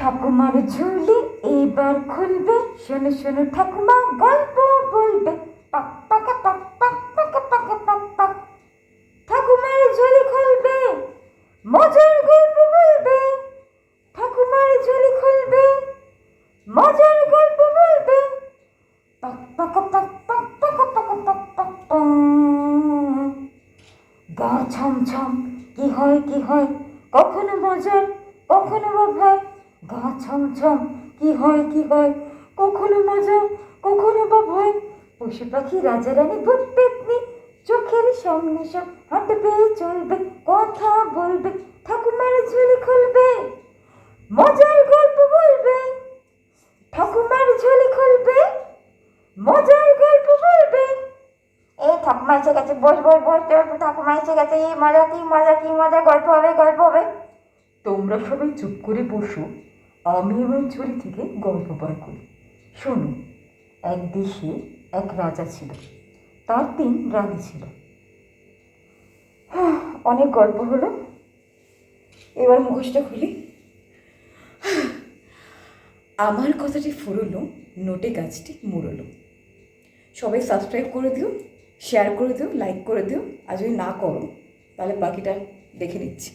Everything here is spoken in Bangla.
ঠাকুমার ঝুলি এবার খুলবে, শোনো শোনো ঠাকুমা গল্প বলবে। পাক পাকা পাক পাক পাকা পাকা পাক পাক। ঠাকুমার ঝুলি খুলবে, মজার গল্প বলবে। ঠাকুমার ঝুলি খুলবে, মজার গল্প বলবে। পাক পাকা পাক পাক পাকা পাকা পাক পাক পাক। গা ছমছম কি হয় কি হয়, কখনো মজার কখনো বা ভয়। গা ছমছম কি হয় কি হয়, কখনো মজা কখনো বা ভয়। পশু পাখি রাজা রানী ভূত পেতনি চোখের সামনে সব হাঁটবে চলবে, কথা বলবে। ঠাকুমার ঝুলি খুলবে, মজার গল্প বলবে। ঠাকুমার ঝুলি খুলবে, মজার গল্প বলবে। এই ঠাকুমা এসে গেছে, বস বস বস, ঠাকুমা এসে গেছে। এই মজা কি মজা কি মজা, গল্প হবে গল্প হবে। তোমরা সবাই চুপ করে বসো, আমি আমার ঝুলি থেকে গল্প বার করি। শোনো, এক দেশে এক রাজা ছিল, তার 3 রানী ছিল। অনেক গল্প হলো, এবার মুখোশটা খুলি। আমার কথাটি ফুরলো, নোটে গাছটি মুড়লো। সবাই সাবস্ক্রাইব করে দিও, শেয়ার করে দিও, লাইক করে দিও। আর যদি না করো তাহলে বাকিটা দেখে নিচ্ছি।